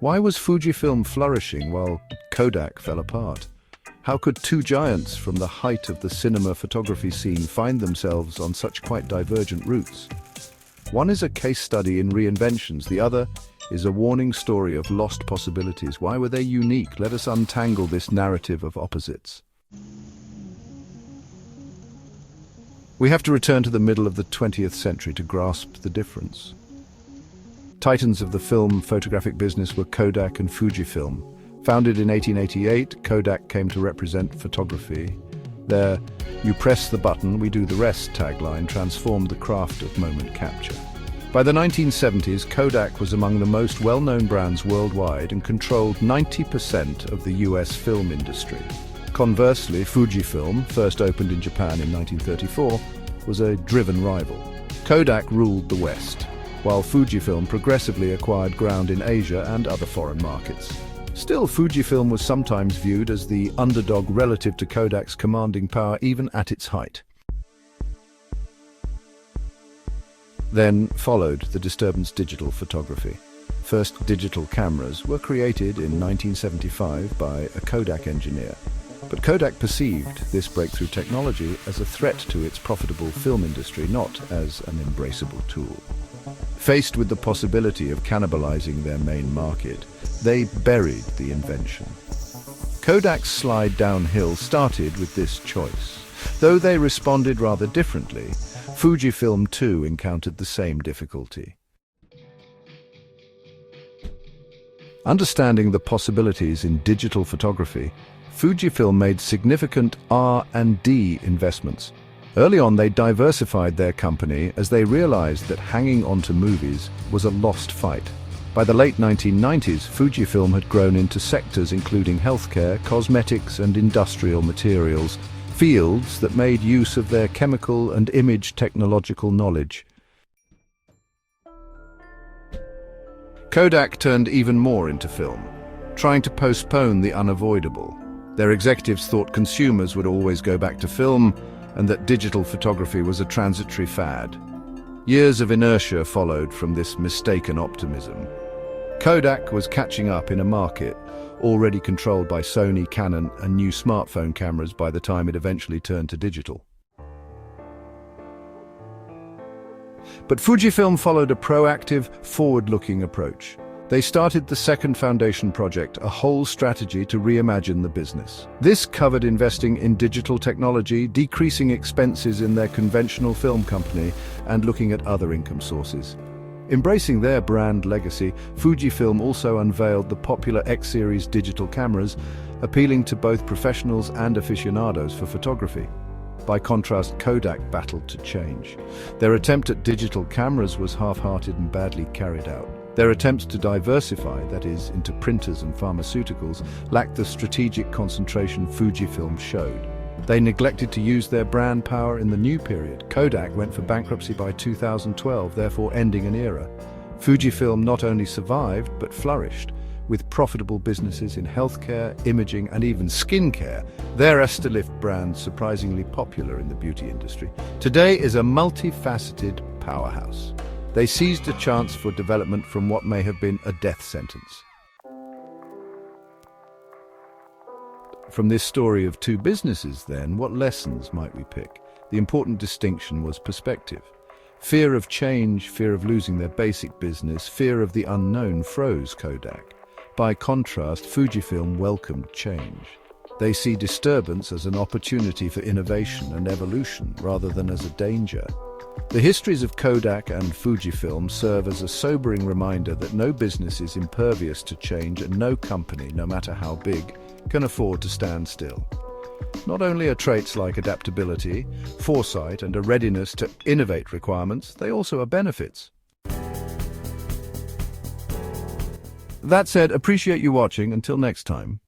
Why was Fujifilm flourishing while Kodak fell apart? How could two giants from the height of the cinema photography scene find themselves on such quite divergent routes? One is a case study in reinventions, the other is a warning story of lost possibilities. Why were they unique? Let us untangle this narrative of opposites. We have to return to the middle of the 20th century to grasp the difference. Titans of the film photographic business were Kodak and Fujifilm. Founded in 1888, Kodak came to represent photography. Their "you press the button, we do the rest" tagline transformed the craft of moment capture. By the 1970s, Kodak was among the most well-known brands worldwide and controlled 90% of the US film industry. Conversely, Fujifilm, first opened in Japan in 1934, was a driven rival. Kodak ruled the West, while Fujifilm progressively acquired ground in Asia and other foreign markets. Still, Fujifilm was sometimes viewed as the underdog relative to Kodak's commanding power even at its height. Then followed the disturbance digital photography. First digital cameras were created in 1975 by a Kodak engineer. But Kodak perceived this breakthrough technology as a threat to its profitable film industry, not as an embraceable tool. Faced with the possibility of cannibalizing their main market, they buried the invention. Kodak's slide downhill started with this choice. Though they responded rather differently, Fujifilm too encountered the same difficulty. Understanding the possibilities in digital photography, Fujifilm made significant R&D investments. Early on, they diversified their company as they realized that hanging onto movies was a lost fight. By the late 1990s, Fujifilm had grown into sectors including healthcare, cosmetics, and industrial materials, fields that made use of their chemical and image technological knowledge. Kodak turned even more into film, trying to postpone the unavoidable. Their executives thought consumers would always go back to film and that digital photography was a transitory fad. Years of inertia followed from this mistaken optimism. Kodak was catching up in a market already controlled by Sony, Canon, and new smartphone cameras by the time it eventually turned to digital. But Fujifilm followed a proactive, forward-looking approach. They started the Second Foundation Project, a whole strategy to reimagine the business. This covered investing in digital technology, decreasing expenses in their conventional film company, and looking at other income sources. Embracing their brand legacy, Fujifilm also unveiled the popular X-series digital cameras, appealing to both professionals and aficionados for photography. By contrast, Kodak battled to change. Their attempt at digital cameras was half-hearted and badly carried out. Their attempts to diversify, that is, into printers and pharmaceuticals, lacked the strategic concentration Fujifilm showed. They neglected to use their brand power in the new period. Kodak went for bankruptcy by 2012, therefore ending an era. Fujifilm not only survived, but flourished, with profitable businesses in healthcare, imaging, and even skincare. Their Estelift brand surprisingly popular in the beauty industry. Today is a multifaceted powerhouse. They seized a chance for development from what may have been a death sentence. From this story of two businesses, then, what lessons might we pick? The important distinction was perspective. Fear of change, fear of losing their basic business, fear of the unknown froze Kodak. By contrast, Fujifilm welcomed change. They see disturbance as an opportunity for innovation and evolution rather than as a danger. The histories of Kodak and Fujifilm serve as a sobering reminder that no business is impervious to change and no company, no matter how big, can afford to stand still. Not only are traits like adaptability, foresight, and a readiness to innovate requirements, they also are benefits. That said, appreciate you watching. Until next time.